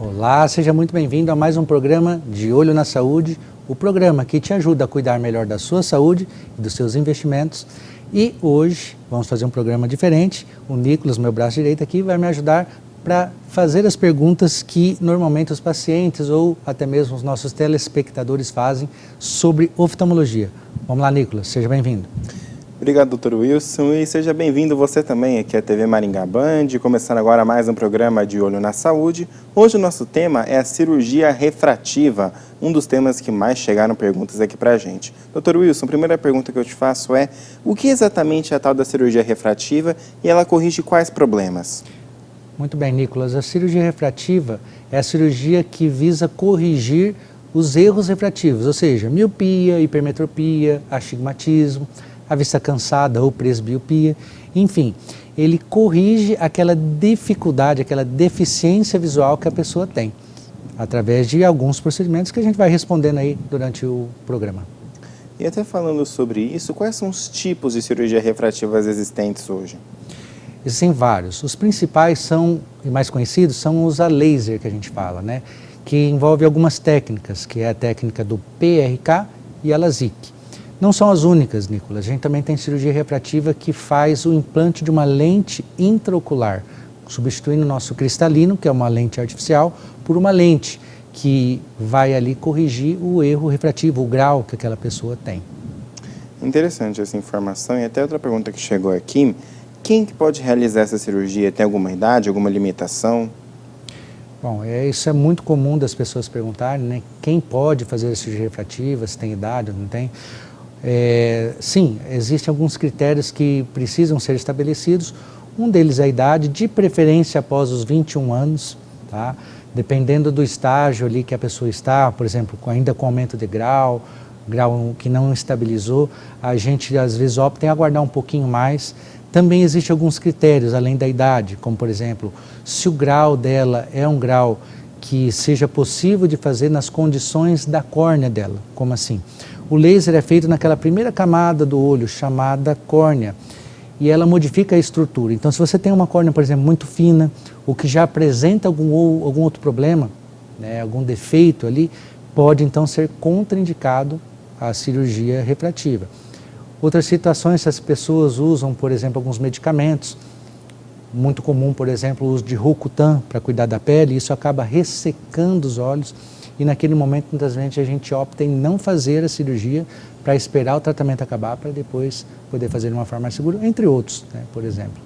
Olá, seja muito bem-vindo a mais um programa De Olho na Saúde, o programa que te ajuda a cuidar melhor da sua saúde e dos seus investimentos. E hoje vamos fazer um programa diferente. O Nicolas, meu braço direito aqui, vai me ajudar para fazer as perguntas que normalmente os pacientes ou até mesmo os nossos telespectadores fazem sobre oftalmologia. Vamos lá, Nicolas, seja bem-vindo. Obrigado, Dr. Wilson, e seja bem-vindo você também aqui à TV Maringá Band, começando agora mais um programa De Olho na Saúde. Hoje o nosso tema é a cirurgia refrativa, um dos temas que mais chegaram perguntas aqui pra gente. Dr. Wilson, a primeira pergunta que eu te faço é, o que exatamente é a tal da cirurgia refrativa e ela corrige quais problemas? Muito bem, Nicolas, a cirurgia refrativa é a cirurgia que visa corrigir os erros refrativos, ou seja, miopia, hipermetropia, astigmatismo, a vista cansada ou presbiopia, enfim, ele corrige aquela dificuldade, aquela deficiência visual que a pessoa tem, através de alguns procedimentos que a gente vai respondendo aí durante o programa. E até falando sobre isso, quais são os tipos de cirurgia refrativas existentes hoje? Existem vários. Os principais são, e mais conhecidos, são os a laser que a gente fala, né? Que envolve algumas técnicas, que é a técnica do PRK e a LASIK. Não são as únicas, Nicolas. A gente também tem cirurgia refrativa que faz o implante de uma lente intraocular, substituindo o nosso cristalino, que é uma lente artificial, por uma lente que vai ali corrigir o erro refrativo, o grau que aquela pessoa tem. Interessante essa informação. E até outra pergunta que chegou aqui, quem que pode realizar essa cirurgia? Tem alguma idade, alguma limitação? Bom, isso é muito comum das pessoas perguntarem, né? Quem pode fazer a cirurgia refrativa, se tem idade ou não tem? Sim, existem alguns critérios que precisam ser estabelecidos. Um deles é a idade, de preferência após os 21 anos, tá? Dependendo do estágio ali que a pessoa está, por exemplo, ainda com aumento de grau que não estabilizou, a gente às vezes opta em aguardar um pouquinho mais. Também existem alguns critérios além da idade, como por exemplo, se o grau dela é um grau que seja possível de fazer nas condições da córnea dela. Como assim? O laser é feito naquela primeira camada do olho, chamada córnea, e ela modifica a estrutura. Então, se você tem uma córnea, por exemplo, muito fina, ou que já apresenta algum outro problema, né, algum defeito ali, pode então ser contraindicado a cirurgia refrativa. Outras situações, se as pessoas usam, por exemplo, alguns medicamentos, muito comum, por exemplo, o uso de Roacutan para cuidar da pele, isso acaba ressecando os olhos e naquele momento, muitas vezes, a gente opta em não fazer a cirurgia para esperar o tratamento acabar para depois poder fazer de uma forma mais segura, entre outros, né, por exemplo.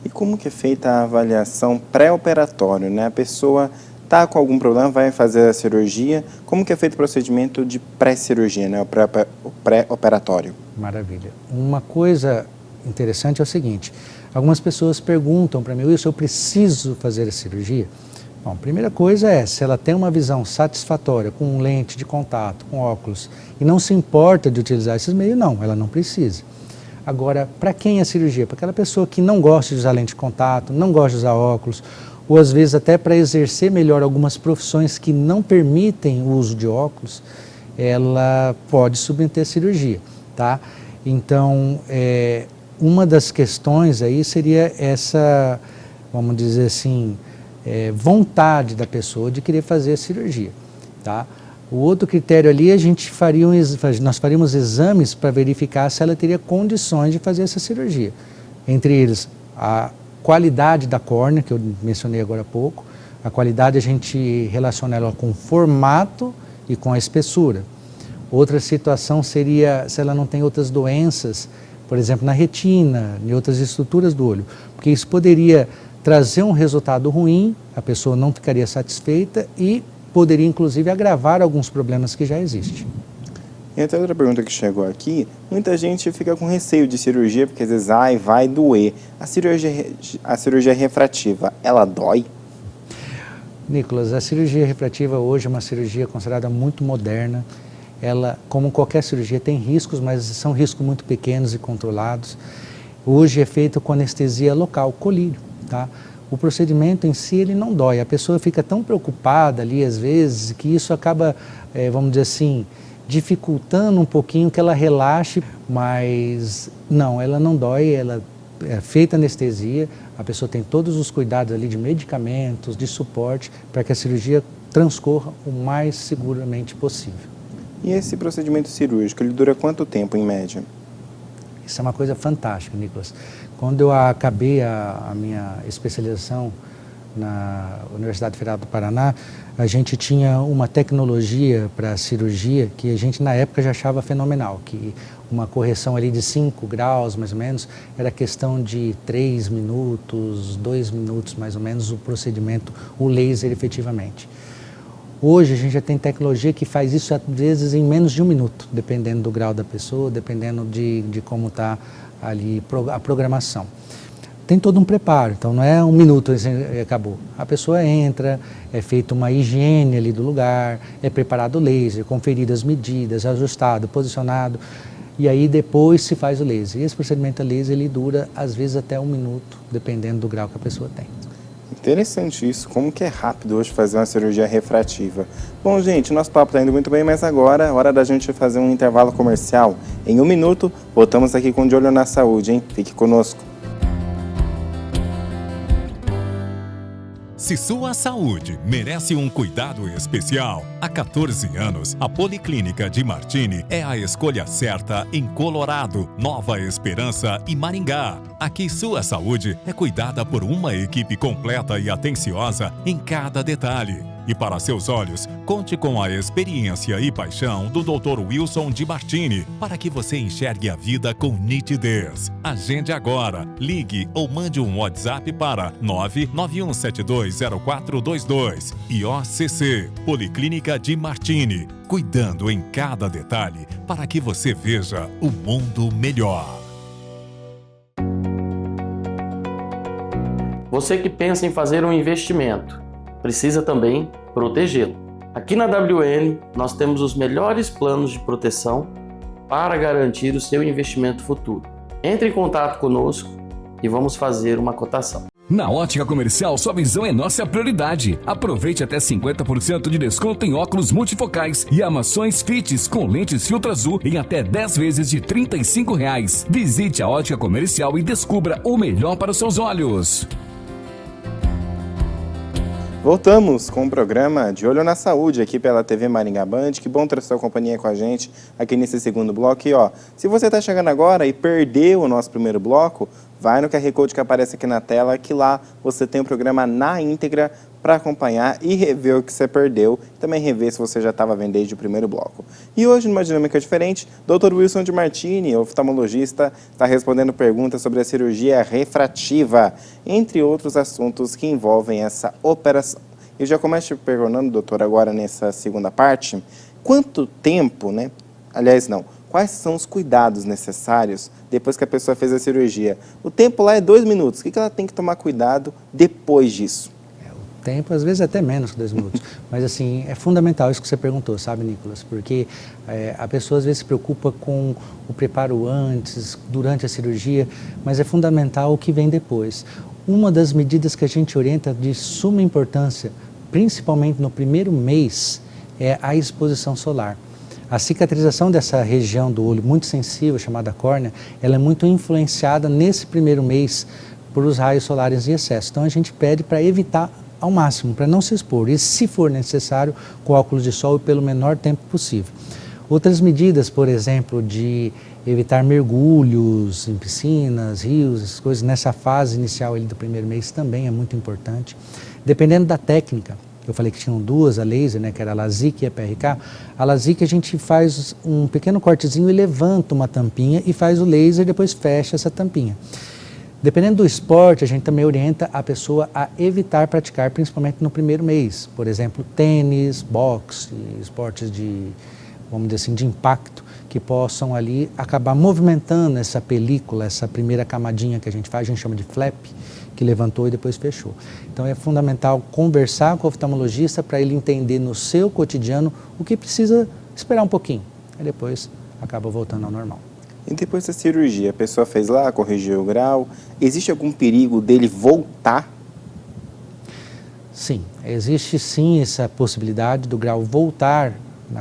E como que é feita a avaliação pré-operatória, né? A pessoa está com algum problema, vai fazer a cirurgia, como que é feito o procedimento de pré-cirurgia, né? O pré-operatório? Maravilha. Uma coisa interessante é o seguinte, algumas pessoas perguntam para mim, Wilson, eu preciso fazer a cirurgia? Bom, a primeira coisa é, se ela tem uma visão satisfatória com lente de contato, com óculos, e não se importa de utilizar esses meios, não, ela não precisa. Agora, para quem é a cirurgia? Para aquela pessoa que não gosta de usar lente de contato, não gosta de usar óculos, ou às vezes até para exercer melhor algumas profissões que não permitem o uso de óculos, ela pode submeter a cirurgia, tá? Então, uma das questões aí seria essa, vamos dizer assim, vontade da pessoa de querer fazer a cirurgia, tá? O outro critério ali, nós faríamos exames para verificar se ela teria condições de fazer essa cirurgia. Entre eles, a qualidade da córnea, que eu mencionei agora há pouco. A qualidade a gente relaciona ela com o formato e com a espessura. Outra situação seria se ela não tem outras doenças, por exemplo, na retina, em outras estruturas do olho, porque isso poderia trazer um resultado ruim, a pessoa não ficaria satisfeita e poderia inclusive agravar alguns problemas que já existem. E até outra pergunta que chegou aqui, muita gente fica com receio de cirurgia, porque às vezes vai doer. A cirurgia refrativa, ela dói? Nicolas, a cirurgia refrativa hoje é uma cirurgia considerada muito moderna. Ela, como qualquer cirurgia, tem riscos, mas são riscos muito pequenos e controlados. Hoje é feito com anestesia local, colírio, tá? O procedimento em si, ele não dói. A pessoa fica tão preocupada ali, às vezes, que isso acaba, vamos dizer assim, dificultando um pouquinho que ela relaxe, mas não, ela não dói, ela é feita a anestesia, a pessoa tem todos os cuidados ali de medicamentos, de suporte, para que a cirurgia transcorra o mais seguramente possível. E esse procedimento cirúrgico, ele dura quanto tempo, em média? Isso é uma coisa fantástica, Nicolas. Quando eu acabei a minha especialização na Universidade Federal do Paraná, a gente tinha uma tecnologia para cirurgia que a gente na época já achava fenomenal, que uma correção ali de 5 graus mais ou menos era questão de 3 minutos, 2 minutos mais ou menos o procedimento, o laser efetivamente. Hoje a gente já tem tecnologia que faz isso às vezes em menos de 1 minuto, dependendo do grau da pessoa, dependendo de como está ali a programação. Tem todo um preparo, então não é 1 minuto e acabou. A pessoa entra, é feita uma higiene ali do lugar, é preparado o laser, conferidas as medidas, ajustado, posicionado, e aí depois se faz o laser. E esse procedimento a laser ele dura às vezes até 1 minuto, dependendo do grau que a pessoa tem. Interessante isso, como que é rápido hoje fazer uma cirurgia refrativa. Bom, gente, nosso papo está indo muito bem, mas agora é hora da gente fazer um intervalo comercial. Em 1 minuto, voltamos aqui com De Olho na Saúde, hein? Fique conosco. Se sua saúde merece um cuidado especial, há 14 anos, a Policlínica de Martini é a escolha certa em Colorado, Nova Esperança e Maringá. Aqui sua saúde é cuidada por uma equipe completa e atenciosa em cada detalhe. E para seus olhos, conte com a experiência e paixão do Dr. Wilson de Martini para que você enxergue a vida com nitidez. Agende agora, ligue ou mande um WhatsApp para 991720422 e OCC, Policlínica de Martini, cuidando em cada detalhe para que você veja o mundo melhor. Você que pensa em fazer um investimento, precisa também protegê-lo. Aqui na WN, nós temos os melhores planos de proteção para garantir o seu investimento futuro. Entre em contato conosco e vamos fazer uma cotação. Na Ótica Comercial, sua visão é nossa prioridade. Aproveite até 50% de desconto em óculos multifocais e armações Fites com lentes filtro azul em até 10 vezes de R$ 35. Visite a Ótica Comercial e descubra o melhor para os seus olhos. Voltamos com o programa De Olho na Saúde aqui pela TV Maringá Band. Que bom ter sua companhia com a gente aqui nesse segundo bloco. E se você está chegando agora e perdeu o nosso primeiro bloco, vai no QR Code que aparece aqui na tela, que lá você tem o programa na íntegra para acompanhar e rever o que você perdeu, e também rever se você já estava vendo desde o primeiro bloco. E hoje, numa dinâmica diferente, Dr. Wilson de Martini, oftalmologista, está respondendo perguntas sobre a cirurgia refrativa, entre outros assuntos que envolvem essa operação. Eu já começo te perguntando, doutor, agora nessa segunda parte, quanto tempo, quais são os cuidados necessários depois que a pessoa fez a cirurgia? O tempo lá é 2 minutos, o que ela tem que tomar cuidado depois disso? Tempo, às vezes até menos que 2 minutos, mas assim, é fundamental isso que você perguntou, sabe, Nicolas? Porque a pessoa às vezes se preocupa com o preparo antes, durante a cirurgia, mas é fundamental o que vem depois. Uma das medidas que a gente orienta de suma importância, principalmente no primeiro mês, é a exposição solar. A cicatrização dessa região do olho muito sensível, chamada córnea, ela é muito influenciada nesse primeiro mês por os raios solares em excesso. Então a gente pede para evitar ao máximo, para não se expor, e se for necessário, com óculos de sol e pelo menor tempo possível. Outras medidas, por exemplo, de evitar mergulhos em piscinas, rios, essas coisas, nessa fase inicial ali do primeiro mês também é muito importante. Dependendo da técnica, eu falei que tinham 2, a laser, que era a LASIK e a PRK. A LASIK a gente faz um pequeno cortezinho e levanta uma tampinha e faz o laser e depois fecha essa tampinha. Dependendo do esporte, a gente também orienta a pessoa a evitar praticar, principalmente no primeiro mês. Por exemplo, tênis, boxe, esportes de, vamos dizer assim, de impacto, que possam ali acabar movimentando essa película, essa primeira camadinha que a gente faz, a gente chama de flap, que levantou e depois fechou. Então é fundamental conversar com o oftalmologista para ele entender no seu cotidiano o que precisa esperar um pouquinho. Aí depois acaba voltando ao normal. E depois da cirurgia, a pessoa fez lá, corrigiu o grau, existe algum perigo dele voltar? Sim, existe sim essa possibilidade do grau voltar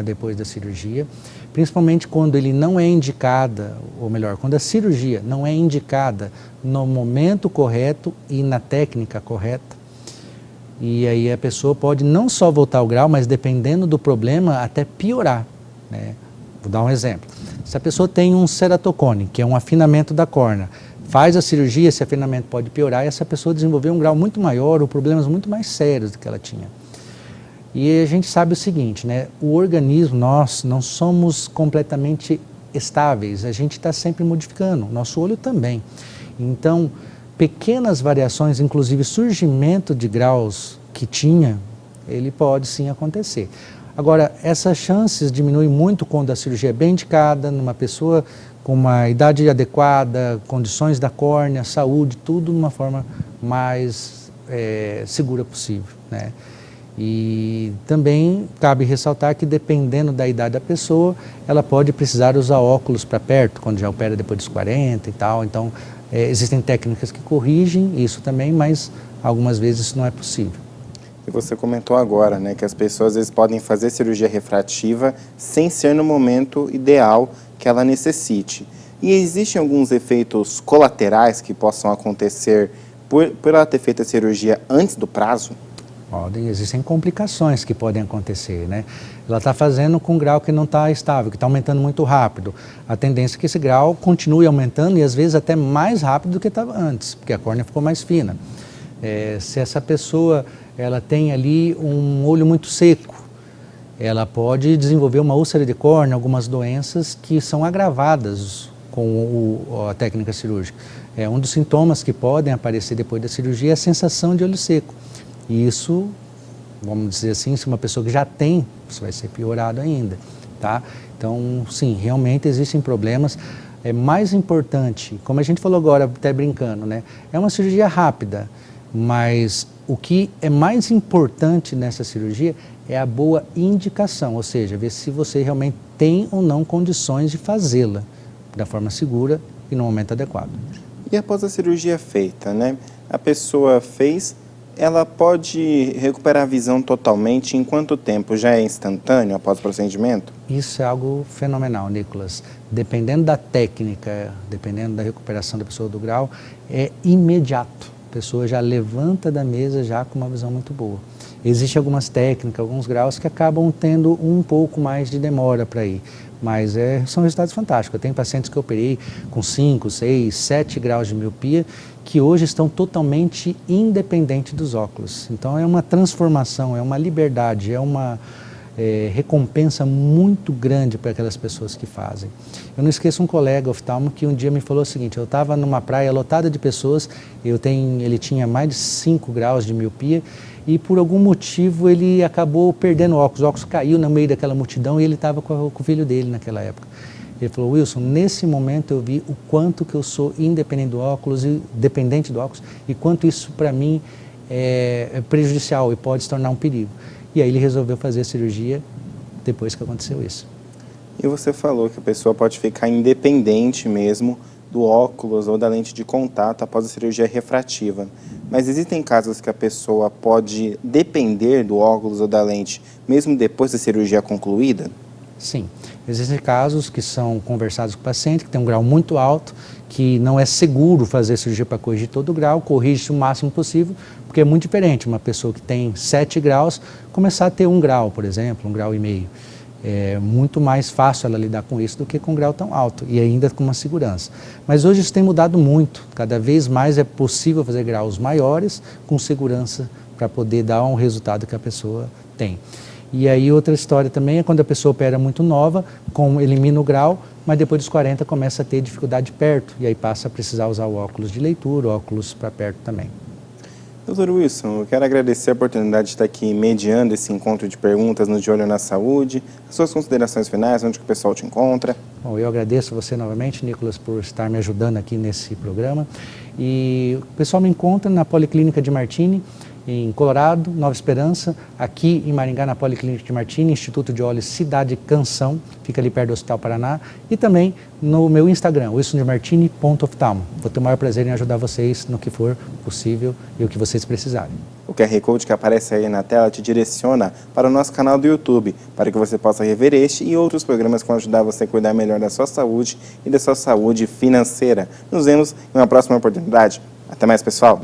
depois da cirurgia, principalmente quando ele não é indicada, ou melhor, quando a cirurgia não é indicada no momento correto e na técnica correta. E aí a pessoa pode não só voltar ao grau, mas dependendo do problema, até piorar, né? Vou dar um exemplo. Se a pessoa tem um ceratocone, que é um afinamento da córnea, faz a cirurgia, esse afinamento pode piorar e essa pessoa desenvolver um grau muito maior ou problemas muito mais sérios do que ela tinha. E a gente sabe o seguinte, né? O organismo, nós não somos completamente estáveis, a gente está sempre modificando, nosso olho também. Então, pequenas variações, inclusive surgimento de graus que tinha, ele pode sim acontecer. Agora, essas chances diminuem muito quando a cirurgia é bem indicada, numa pessoa com uma idade adequada, condições da córnea, saúde, tudo de uma forma mais segura possível, né? E também cabe ressaltar que dependendo da idade da pessoa, ela pode precisar usar óculos para perto, quando já opera depois dos 40 e tal. Então, existem técnicas que corrigem isso também, mas algumas vezes isso não é possível. E você comentou agora, né, que as pessoas às vezes podem fazer cirurgia refrativa sem ser no momento ideal que ela necessite. E existem alguns efeitos colaterais que possam acontecer por ela ter feito a cirurgia antes do prazo? Existem complicações que podem acontecer, né? Ela está fazendo com um grau que não está estável, que está aumentando muito rápido. A tendência é que esse grau continue aumentando e às vezes até mais rápido do que estava antes, porque a córnea ficou mais fina. Se essa pessoa ela tem ali um olho muito seco, ela pode desenvolver uma úlcera de córnea, algumas doenças que são agravadas com a técnica cirúrgica. Um dos sintomas que podem aparecer depois da cirurgia é a sensação de olho seco. E isso, vamos dizer assim, se uma pessoa que já tem, isso vai ser piorado ainda, tá? Então, sim, realmente existem problemas. É mais importante, como a gente falou agora, até brincando, né? É uma cirurgia rápida, mas o que é mais importante nessa cirurgia é a boa indicação, ou seja, ver se você realmente tem ou não condições de fazê-la da forma segura e no momento adequado. E após a cirurgia feita, né? A pessoa fez, ela pode recuperar a visão totalmente em quanto tempo? Já é instantâneo após o procedimento? Isso é algo fenomenal, Nicolas. Dependendo da técnica, dependendo da recuperação da pessoa do grau, é imediato. A pessoa já levanta da mesa já com uma visão muito boa. Existem algumas técnicas, alguns graus que acabam tendo um pouco mais de demora para ir, mas são resultados fantásticos. Eu tenho pacientes que eu operei com 5, 6, 7 graus de miopia que hoje estão totalmente independentes dos óculos. Então é uma transformação, é uma liberdade, é uma recompensa muito grande para aquelas pessoas que fazem. Eu não esqueço um colega oftalmo que um dia me falou o seguinte: eu estava numa praia lotada de pessoas, ele tinha mais de 5 graus de miopia e por algum motivo ele acabou perdendo o óculos caiu no meio daquela multidão e ele estava com o filho dele naquela época. Ele falou: Wilson, nesse momento eu vi o quanto que eu sou independente do óculos e dependente do óculos e quanto isso para mim é prejudicial e pode se tornar um perigo. E aí ele resolveu fazer a cirurgia depois que aconteceu isso. E você falou que a pessoa pode ficar independente mesmo do óculos ou da lente de contato após a cirurgia refrativa. Mas existem casos que a pessoa pode depender do óculos ou da lente mesmo depois da cirurgia concluída? Sim. Existem casos que são conversados com o paciente, que tem um grau muito alto, que não é seguro fazer cirurgia para corrigir todo o grau, corrige-se o máximo possível, porque é muito diferente uma pessoa que tem 7 graus começar a ter 1 grau, por exemplo, 1,5 graus. É muito mais fácil ela lidar com isso do que com um grau tão alto e ainda com uma segurança. Mas hoje isso tem mudado muito, cada vez mais é possível fazer graus maiores com segurança para poder dar um resultado que a pessoa tem. E aí outra história também é quando a pessoa opera muito nova, elimina o grau, mas depois dos 40 começa a ter dificuldade perto e aí passa a precisar usar o óculos de leitura, óculos para perto também. Doutor Wilson, eu quero agradecer a oportunidade de estar aqui mediando esse encontro de perguntas no De Olho na Saúde. As suas considerações finais, onde que o pessoal te encontra? Bom, eu agradeço você novamente, Nicolas, por estar me ajudando aqui nesse programa. E o pessoal me encontra na Policlínica de Martini, em Colorado, Nova Esperança, aqui em Maringá, na Policlínica de Martini, Instituto de Olhos Cidade Canção, fica ali perto do Hospital Paraná, e também no meu Instagram, wilsondemartini.oftalmo. Vou ter o maior prazer em ajudar vocês no que for possível e o que vocês precisarem. O QR Code que aparece aí na tela te direciona para o nosso canal do YouTube, para que você possa rever este e outros programas que vão ajudar você a cuidar melhor da sua saúde e da sua saúde financeira. Nos vemos em uma próxima oportunidade. Até mais, pessoal!